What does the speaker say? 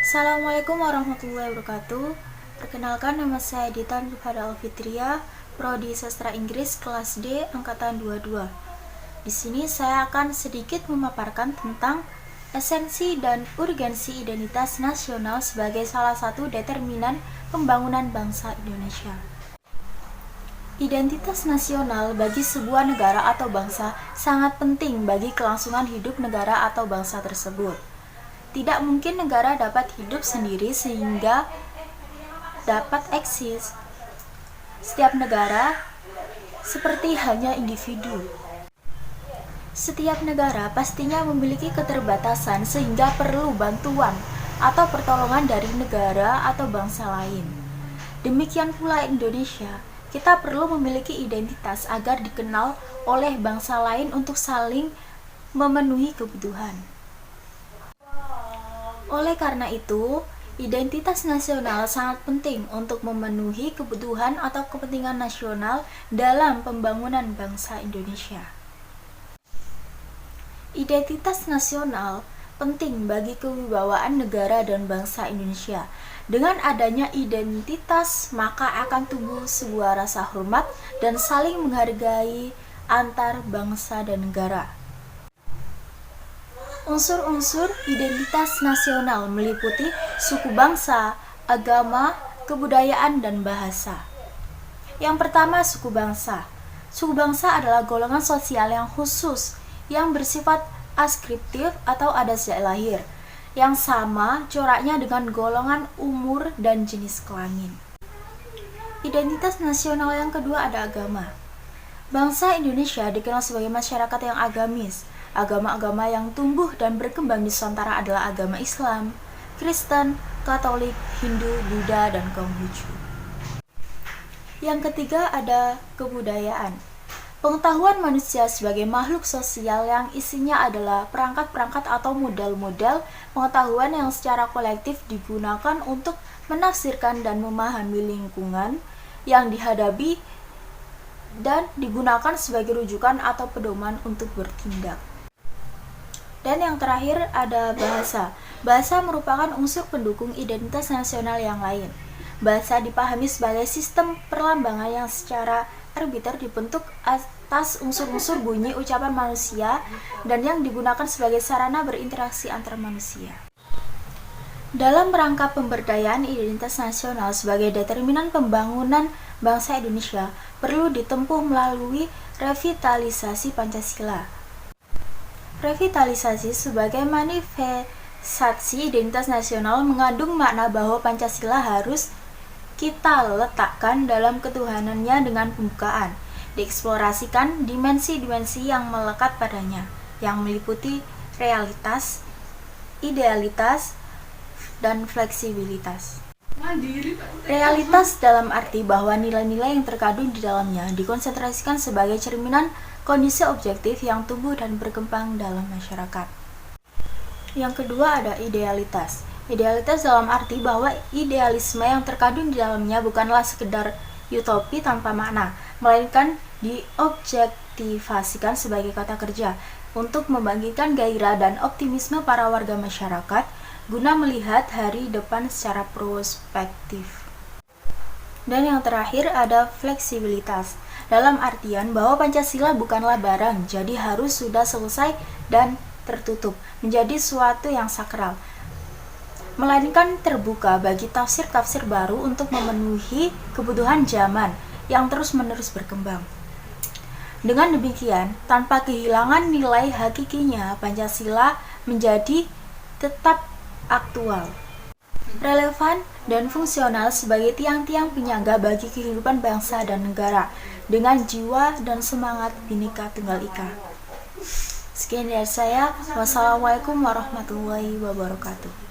Assalamualaikum warahmatullahi wabarakatuh. Perkenalkan, nama saya Dita Nurhada Alfitria, Prodi Sastra Inggris kelas D angkatan 22. Di sini saya akan sedikit memaparkan tentang esensi dan urgensi identitas nasional sebagai salah satu determinan pembangunan bangsa Indonesia. Identitas nasional bagi sebuah negara atau bangsa sangat penting bagi kelangsungan hidup negara atau bangsa tersebut. Tidak mungkin negara dapat hidup sendiri sehingga dapat eksis. Setiap negara seperti hanya individu. Setiap negara pastinya memiliki keterbatasan sehingga perlu bantuan atau pertolongan dari negara atau bangsa lain. Demikian pula Indonesia, kita perlu memiliki identitas agar dikenal oleh bangsa lain untuk saling memenuhi kebutuhan. Oleh karena itu, identitas nasional sangat penting untuk memenuhi kebutuhan atau kepentingan nasional dalam pembangunan bangsa Indonesia. Identitas nasional penting bagi kewibawaan negara dan bangsa Indonesia. Dengan adanya identitas, maka akan tumbuh sebuah rasa hormat dan saling menghargai antar bangsa dan negara. Unsur-unsur identitas nasional meliputi suku bangsa, agama, kebudayaan, dan bahasa. Yang pertama, suku bangsa. Suku bangsa adalah golongan sosial yang khusus yang bersifat askriptif atau ada sejak lahir, yang sama coraknya dengan golongan umur dan jenis kelamin. Identitas nasional yang kedua ada agama. Bangsa Indonesia dikenal sebagai masyarakat yang agamis. Agama-agama yang tumbuh dan berkembang di Nusantara adalah agama Islam, Kristen, Katolik, Hindu, Buddha, dan Konghucu. Yang ketiga ada kebudayaan. Pengetahuan manusia sebagai makhluk sosial yang isinya adalah perangkat-perangkat atau model-model pengetahuan yang secara kolektif digunakan untuk menafsirkan dan memahami lingkungan yang dihadapi dan digunakan sebagai rujukan atau pedoman untuk bertindak. Dan yang terakhir ada bahasa. Bahasa merupakan unsur pendukung identitas nasional yang lain. Bahasa dipahami sebagai sistem perlambangan yang secara arbiter dibentuk atas unsur-unsur bunyi ucapan manusia dan yang digunakan sebagai sarana berinteraksi antar manusia. Dalam rangka pemberdayaan identitas nasional sebagai determinan pembangunan bangsa Indonesia, perlu ditempuh melalui revitalisasi Pancasila. Revitalisasi sebagai manifestasi identitas nasional mengandung makna bahwa Pancasila harus kita letakkan dalam ketuhanannya dengan pembukaan, dieksplorasikan dimensi-dimensi yang melekat padanya, yang meliputi realitas, idealitas, dan fleksibilitas. Realitas dalam arti bahwa nilai-nilai yang terkandung di dalamnya dikonsentrasikan sebagai cerminan kondisi objektif yang tumbuh dan berkembang dalam masyarakat. Yang kedua ada idealitas. Idealitas dalam arti bahwa idealisme yang terkandung di dalamnya bukanlah sekedar utopi tanpa makna, melainkan diobjektivasikan sebagai kata kerja untuk membangkitkan gairah dan optimisme para warga masyarakat guna melihat hari depan secara prospektif. Dan yang terakhir ada fleksibilitas, dalam artian bahwa Pancasila bukanlah barang, jadi harus sudah selesai dan tertutup, menjadi suatu yang sakral, melainkan terbuka bagi tafsir-tafsir baru untuk memenuhi kebutuhan zaman yang terus-menerus berkembang. Dengan demikian, tanpa kehilangan nilai hakikinya, Pancasila menjadi tetap aktual, relevan, dan fungsional sebagai tiang-tiang penyangga bagi kehidupan bangsa dan negara dengan jiwa dan semangat Bhinneka Tunggal Ika. Sekian dari saya. Wassalamualaikum warahmatullahi wabarakatuh.